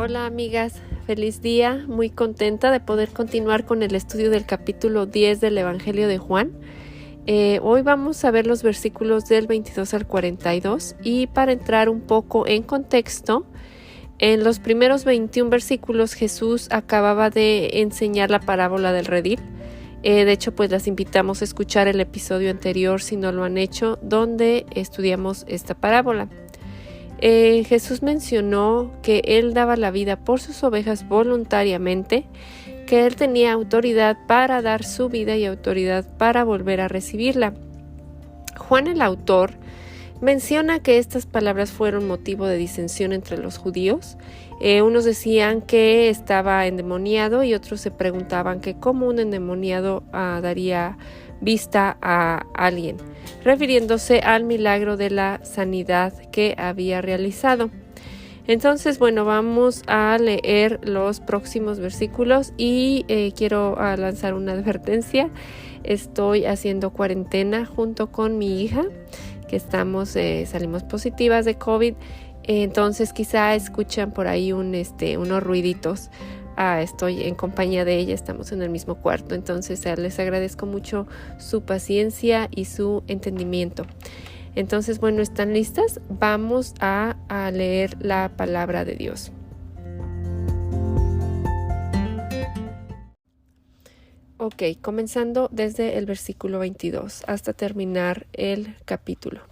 Hola amigas, feliz día, muy contenta de poder continuar con el estudio del capítulo 10 del Evangelio de Juan. Hoy vamos a ver los versículos del 22 al 42 y para entrar un poco en contexto, en los primeros 21 versículos Jesús acababa de enseñar la parábola del redil. De hecho, pues las invitamos a escuchar el episodio anterior si no lo han hecho, donde estudiamos esta parábola. Jesús mencionó que Él daba la vida por sus ovejas voluntariamente, que Él tenía autoridad para dar su vida y autoridad para volver a recibirla. Juan, el autor, menciona que estas palabras fueron motivo de disensión entre los judíos. Unos decían que estaba endemoniado y otros se preguntaban que cómo un endemoniado daría vista a alguien, refiriéndose al milagro de la sanidad que había realizado. Entonces, vamos a leer los próximos versículos y quiero lanzar una advertencia. Estoy haciendo cuarentena junto con mi hija, que salimos positivas de COVID, entonces quizá escuchan por ahí unos ruiditos. Estoy en compañía de ella, estamos en el mismo cuarto, entonces les agradezco mucho su paciencia y su entendimiento. Entonces, ¿están listas? Vamos a leer la palabra de Dios. Ok, comenzando desde el versículo 22 hasta terminar el capítulo.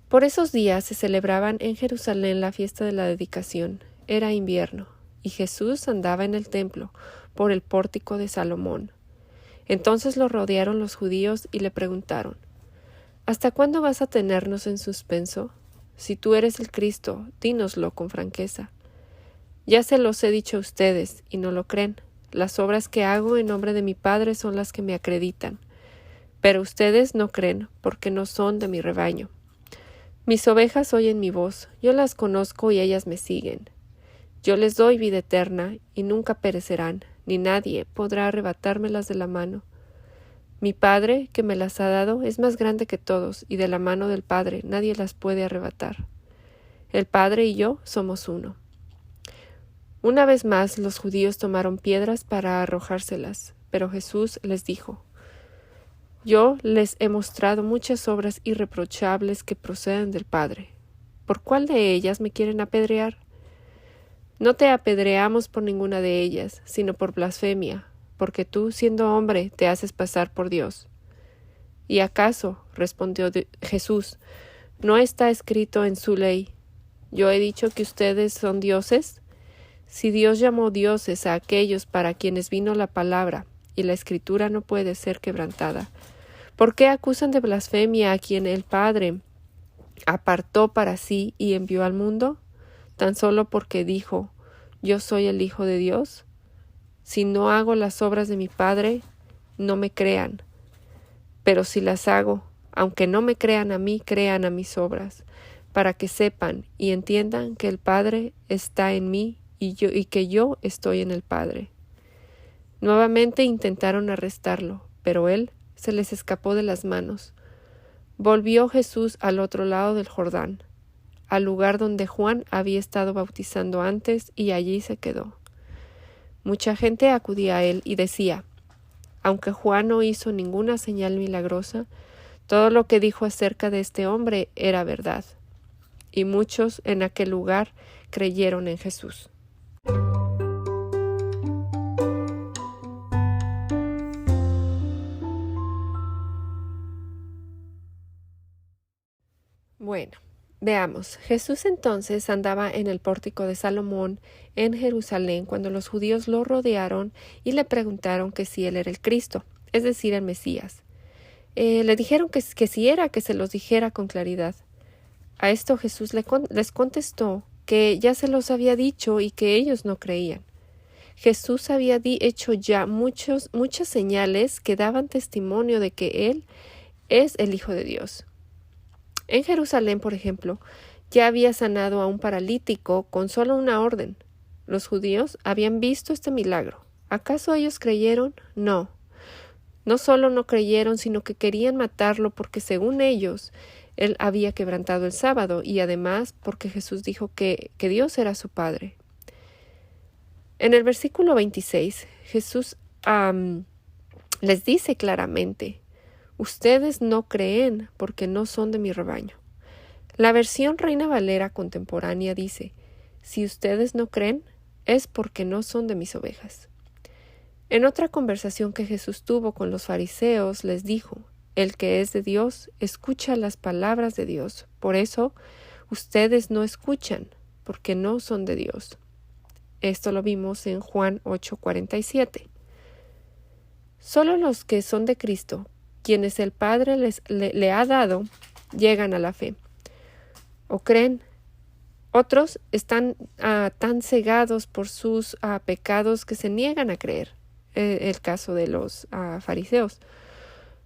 Por esos días se celebraban en Jerusalén la fiesta de la dedicación. Era invierno, y Jesús andaba en el templo, por el pórtico de Salomón. Entonces lo rodearon los judíos y le preguntaron: ¿Hasta cuándo vas a tenernos en suspenso? Si tú eres el Cristo, dínoslo con franqueza. Ya se los he dicho a ustedes, y no lo creen. Las obras que hago en nombre de mi Padre son las que me acreditan. Pero ustedes no creen, porque no son de mi rebaño. Mis ovejas oyen mi voz, yo las conozco y ellas me siguen. Yo les doy vida eterna, y nunca perecerán, ni nadie podrá arrebatármelas de la mano. Mi Padre, que me las ha dado, es más grande que todos, y de la mano del Padre nadie las puede arrebatar. El Padre y yo somos uno. Una vez más los judíos tomaron piedras para arrojárselas, pero Jesús les dijo: Yo les he mostrado muchas obras irreprochables que proceden del Padre. ¿Por cuál de ellas me quieren apedrear? No te apedreamos por ninguna de ellas, sino por blasfemia, porque tú, siendo hombre, te haces pasar por Dios. ¿Y acaso, respondió Jesús, no está escrito en su ley: yo he dicho que ustedes son dioses? Si Dios llamó dioses a aquellos para quienes vino la palabra, y la Escritura no puede ser quebrantada, ¿por qué acusan de blasfemia a quien el Padre apartó para sí y envió al mundo? ¿Tan solo porque dijo: yo soy el Hijo de Dios? Si no hago las obras de mi Padre, no me crean. Pero si las hago, aunque no me crean a mí, crean a mis obras, para que sepan y entiendan que el Padre está en mí y que yo estoy en el Padre. Nuevamente intentaron arrestarlo, pero él se les escapó de las manos. Volvió Jesús al otro lado del Jordán, al lugar donde Juan había estado bautizando antes, y allí se quedó. Mucha gente acudía a él y decía: aunque Juan no hizo ninguna señal milagrosa, todo lo que dijo acerca de este hombre era verdad. Y muchos en aquel lugar creyeron en Jesús. Veamos. Jesús entonces andaba en el pórtico de Salomón en Jerusalén cuando los judíos lo rodearon y le preguntaron que si él era el Cristo, es decir, el Mesías. Le dijeron que si era, que se los dijera con claridad. A esto Jesús les contestó que ya se los había dicho y que ellos no creían. Jesús había hecho ya muchas señales que daban testimonio de que Él es el Hijo de Dios. En Jerusalén, por ejemplo, ya había sanado a un paralítico con solo una orden. Los judíos habían visto este milagro. ¿Acaso ellos creyeron? No. No solo no creyeron, sino que querían matarlo porque, según ellos, él había quebrantado el sábado y además porque Jesús dijo que Dios era su Padre. En el versículo 26, Jesús les dice claramente: ustedes no creen porque no son de mi rebaño. La versión Reina Valera contemporánea dice: si ustedes no creen, es porque no son de mis ovejas. En otra conversación que Jesús tuvo con los fariseos, les dijo: el que es de Dios, escucha las palabras de Dios. Por eso, ustedes no escuchan, porque no son de Dios. Esto lo vimos en Juan 8:47. Solo los que son de Cristo, quienes el Padre le ha dado, llegan a la fe o creen. Otros están tan cegados por sus pecados que se niegan a creer. El caso de los fariseos.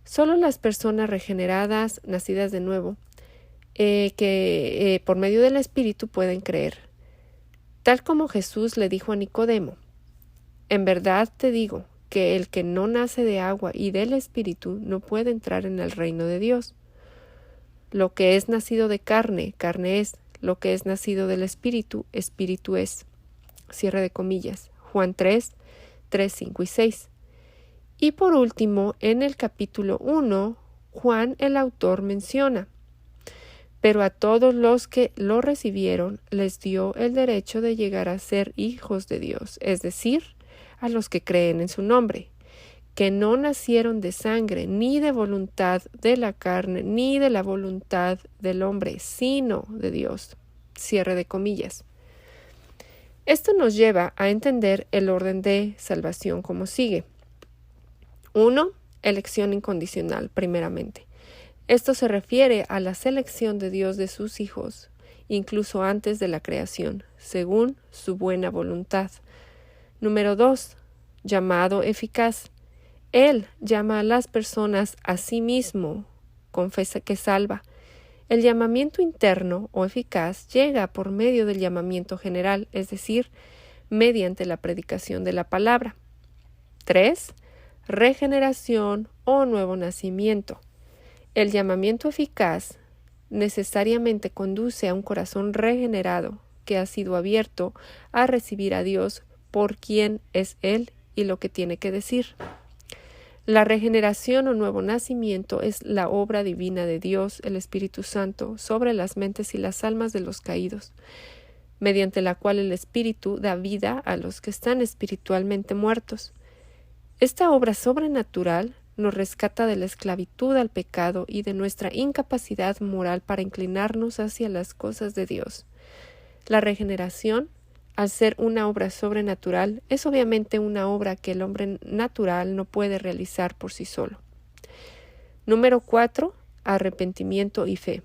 Solo las personas regeneradas, nacidas de nuevo, que por medio del Espíritu pueden creer. Tal como Jesús le dijo a Nicodemo: en verdad te digo que el que no nace de agua y del Espíritu no puede entrar en el reino de Dios. Lo que es nacido de carne, carne es. Lo que es nacido del Espíritu, Espíritu es. Cierre de comillas. Juan 3, 5 y 6. Y por último, en el capítulo 1, Juan el autor menciona: pero a todos los que lo recibieron les dio el derecho de llegar a ser hijos de Dios, es decir, a los que creen en su nombre, que no nacieron de sangre, ni de voluntad de la carne, ni de la voluntad del hombre, sino de Dios. Cierre de comillas. Esto nos lleva a entender el orden de salvación como sigue. 1. Elección incondicional, primeramente. Esto se refiere a la selección de Dios de sus hijos, incluso antes de la creación, según su buena voluntad. Número 2. Llamado eficaz. Él llama a las personas a sí mismo, confesa que salva. El llamamiento interno o eficaz llega por medio del llamamiento general, es decir, mediante la predicación de la palabra. 3. Regeneración o nuevo nacimiento. El llamamiento eficaz necesariamente conduce a un corazón regenerado que ha sido abierto a recibir a Dios por quien es Él y lo que tiene que decir. La regeneración o nuevo nacimiento es la obra divina de Dios, el Espíritu Santo, sobre las mentes y las almas de los caídos, mediante la cual el Espíritu da vida a los que están espiritualmente muertos. Esta obra sobrenatural nos rescata de la esclavitud al pecado y de nuestra incapacidad moral para inclinarnos hacia las cosas de Dios. La regeneración, al ser una obra sobrenatural, es obviamente una obra que el hombre natural no puede realizar por sí solo. Número 4. Arrepentimiento y fe.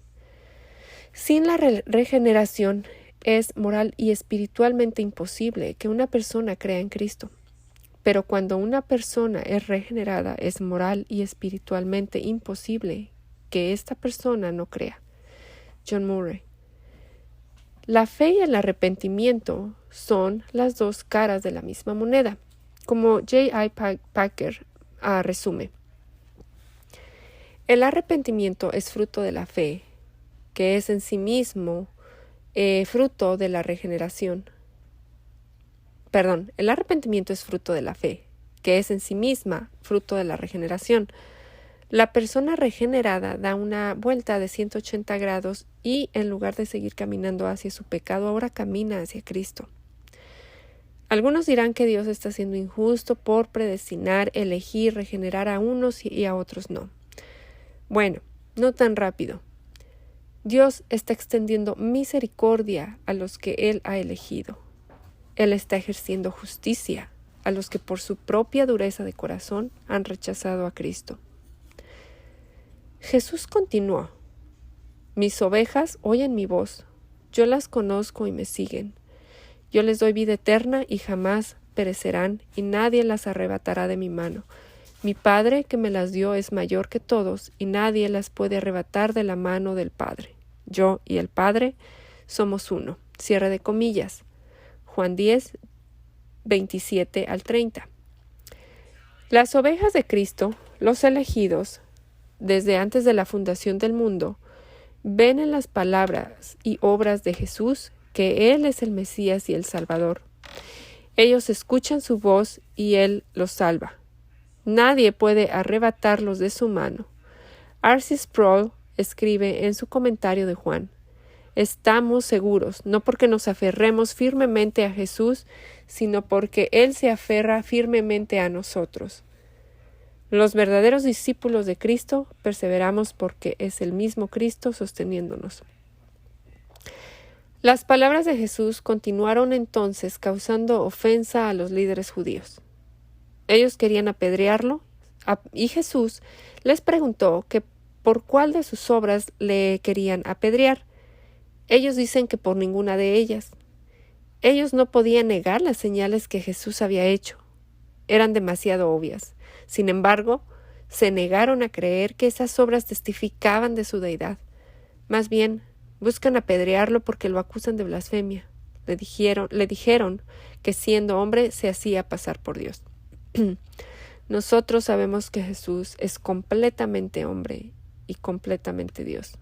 Sin la regeneración es moral y espiritualmente imposible que una persona crea en Cristo. Pero cuando una persona es regenerada, es moral y espiritualmente imposible que esta persona no crea. John Murray. La fe y el arrepentimiento son las dos caras de la misma moneda, como J.I. Packer resume. El arrepentimiento es fruto de la fe, que es en sí mismo fruto de la regeneración. El arrepentimiento es fruto de la fe, que es en sí misma fruto de la regeneración. La persona regenerada da una vuelta de 180 grados y, en lugar de seguir caminando hacia su pecado, ahora camina hacia Cristo. Algunos dirán que Dios está siendo injusto por predestinar, elegir, regenerar a unos y a otros no. Bueno, no tan rápido. Dios está extendiendo misericordia a los que Él ha elegido. Él está ejerciendo justicia a los que por su propia dureza de corazón han rechazado a Cristo. Jesús continuó: mis ovejas oyen mi voz, yo las conozco y me siguen. Yo les doy vida eterna y jamás perecerán, y nadie las arrebatará de mi mano. Mi Padre que me las dio es mayor que todos, y nadie las puede arrebatar de la mano del Padre. Yo y el Padre somos uno. Cierre de comillas. Juan 10, 27 al 30. Las ovejas de Cristo, los elegidos, desde antes de la fundación del mundo, ven en las palabras y obras de Jesús que Él es el Mesías y el Salvador. Ellos escuchan su voz y Él los salva. Nadie puede arrebatarlos de su mano. R.C. Sproul escribe en su comentario de Juan: estamos seguros, no porque nos aferremos firmemente a Jesús, sino porque Él se aferra firmemente a nosotros. Los verdaderos discípulos de Cristo perseveramos porque es el mismo Cristo sosteniéndonos. Las palabras de Jesús continuaron entonces causando ofensa a los líderes judíos. Ellos querían apedrearlo y Jesús les preguntó que por cuál de sus obras le querían apedrear. Ellos dicen que por ninguna de ellas. Ellos no podían negar las señales que Jesús había hecho. Eran demasiado obvias. Sin embargo, se negaron a creer que esas obras testificaban de su deidad. Más bien, buscan apedrearlo porque lo acusan de blasfemia. Le dijeron que siendo hombre se hacía pasar por Dios. Nosotros sabemos que Jesús es completamente hombre y completamente Dios.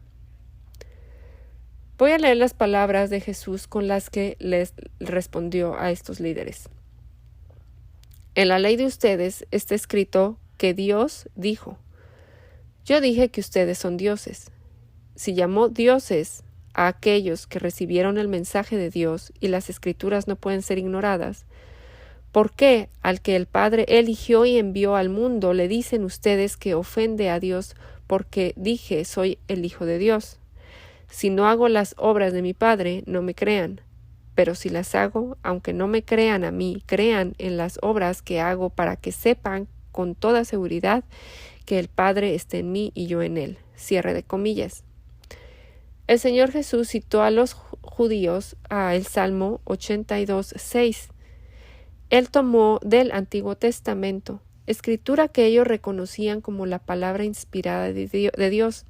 Voy a leer las palabras de Jesús con las que les respondió a estos líderes. En la ley de ustedes está escrito que Dios dijo: yo dije que ustedes son dioses. Si llamó dioses a aquellos que recibieron el mensaje de Dios y las escrituras no pueden ser ignoradas, ¿por qué al que el Padre eligió y envió al mundo le dicen ustedes que ofende a Dios porque dije soy el Hijo de Dios? Si no hago las obras de mi Padre, no me crean. Pero si las hago, aunque no me crean a mí, crean en las obras que hago para que sepan con toda seguridad que el Padre está en mí y yo en él. Cierre de comillas. El Señor Jesús citó a los judíos a el Salmo 82:6. Él tomó del Antiguo Testamento, escritura que ellos reconocían como la palabra inspirada de Dios.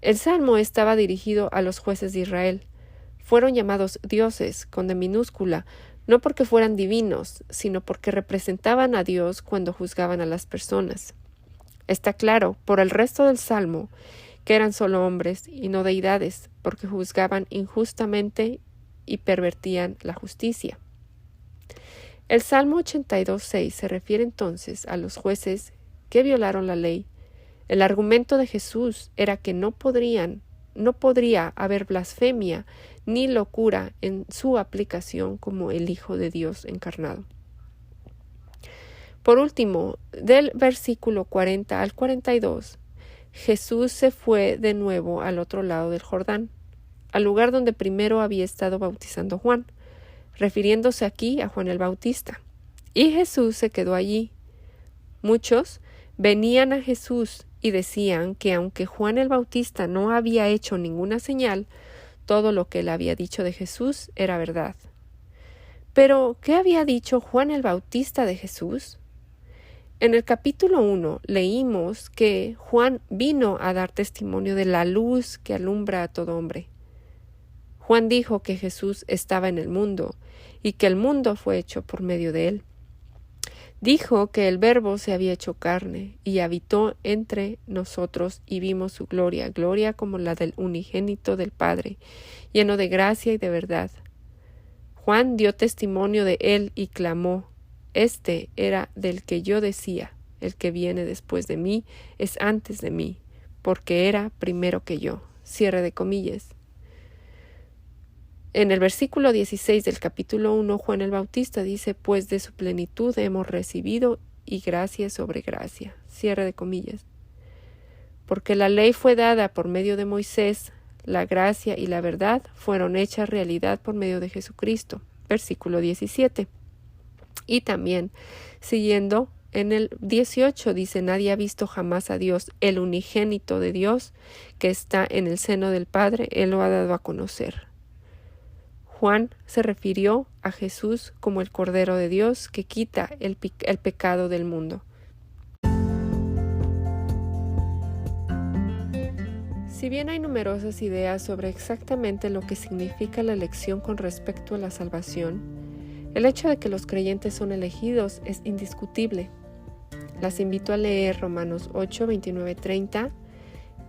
El Salmo estaba dirigido a los jueces de Israel. Fueron llamados dioses, con D minúscula, no porque fueran divinos, sino porque representaban a Dios cuando juzgaban a las personas. Está claro, por el resto del Salmo, que eran solo hombres y no deidades, porque juzgaban injustamente y pervertían la justicia. El Salmo 82:6 se refiere entonces a los jueces que violaron la ley. El argumento de Jesús era que no podría haber blasfemia ni locura en su aplicación como el Hijo de Dios encarnado. Por último, del versículo 40 al 42, Jesús se fue de nuevo al otro lado del Jordán, al lugar donde primero había estado bautizando Juan, refiriéndose aquí a Juan el Bautista. Y Jesús se quedó allí. Muchos venían a Jesús y decían que aunque Juan el Bautista no había hecho ninguna señal, todo lo que él había dicho de Jesús era verdad. Pero, ¿qué había dicho Juan el Bautista de Jesús? En el capítulo 1 leímos que Juan vino a dar testimonio de la luz que alumbra a todo hombre. Juan dijo que Jesús estaba en el mundo y que el mundo fue hecho por medio de él. Dijo que el Verbo se había hecho carne y habitó entre nosotros y vimos su gloria, gloria como la del unigénito del Padre, lleno de gracia y de verdad. Juan dio testimonio de él y clamó: este era del que yo decía, el que viene después de mí es antes de mí, porque era primero que yo. Cierre de comillas. En el versículo 16 del capítulo 1, Juan el Bautista dice: pues de su plenitud hemos recibido y gracia sobre gracia. Cierre de comillas. Porque la ley fue dada por medio de Moisés, la gracia y la verdad fueron hechas realidad por medio de Jesucristo. Versículo 17. Y también, siguiendo, en el 18 dice: nadie ha visto jamás a Dios, el unigénito de Dios, que está en el seno del Padre, Él lo ha dado a conocer. Juan se refirió a Jesús como el Cordero de Dios que quita el pecado del mundo. Si bien hay numerosas ideas sobre exactamente lo que significa la elección con respecto a la salvación, el hecho de que los creyentes son elegidos es indiscutible. Las invito a leer Romanos 8, 29-30,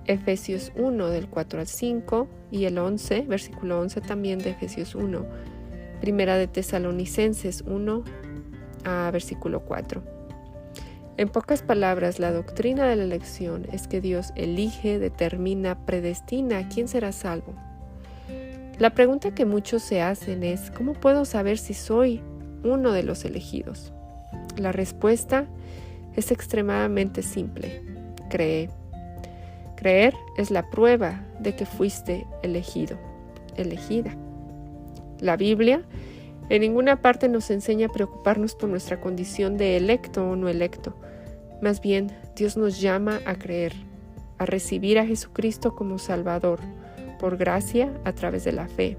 Efesios 1 del 4 al 5 y el 11, versículo 11 también de Efesios 1, Primera de Tesalonicenses 1, versículo 4. En pocas palabras, la doctrina de la elección es que Dios elige, determina, predestina a quién será salvo. La pregunta que muchos se hacen es, ¿cómo puedo saber si soy uno de los elegidos? La respuesta es extremadamente simple. Cree. Creer es la prueba de que fuiste elegido, elegida. La Biblia en ninguna parte nos enseña a preocuparnos por nuestra condición de electo o no electo. Más bien, Dios nos llama a creer, a recibir a Jesucristo como Salvador, por gracia a través de la fe.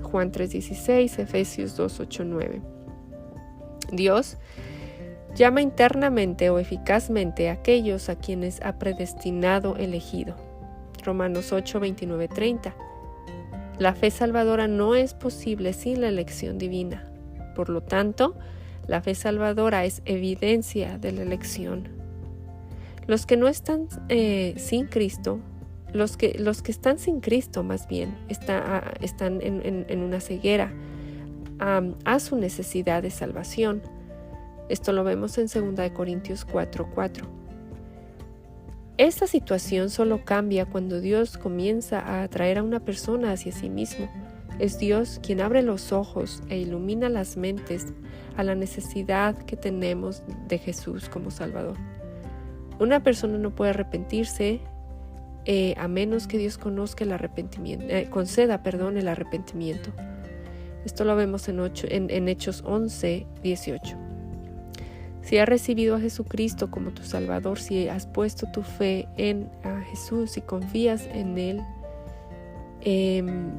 Juan 3:16, Efesios 2:8-9. Dios llama internamente o eficazmente a aquellos a quienes ha predestinado elegido. Romanos 8:29-30. La fe salvadora no es posible sin la elección divina. Por lo tanto, la fe salvadora es evidencia de la elección. Los que no están sin Cristo, los que están sin Cristo más bien, están en una ceguera a su necesidad de salvación. Esto lo vemos en 2 Corintios 4:4. Esta situación solo cambia cuando Dios comienza a atraer a una persona hacia sí mismo. Es Dios quien abre los ojos e ilumina las mentes a la necesidad que tenemos de Jesús como Salvador. Una persona no puede arrepentirse a menos que Dios conozca el arrepentimiento, conceda el arrepentimiento. Esto lo vemos en Hechos 11:18. Si has recibido a Jesucristo como tu Salvador, si has puesto tu fe en Jesús y confías en Él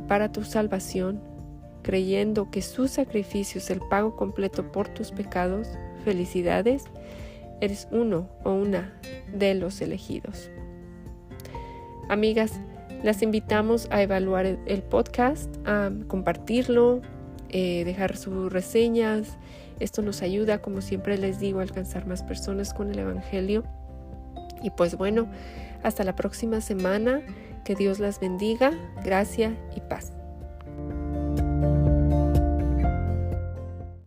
para tu salvación, creyendo que su sacrificio es el pago completo por tus pecados, felicidades, eres uno o una de los elegidos. Amigas, las invitamos a evaluar el podcast, a compartirlo, dejar sus reseñas. Esto nos ayuda, como siempre les digo, a alcanzar más personas con el Evangelio. Y pues bueno, hasta la próxima semana. Que Dios las bendiga. Gracia y paz.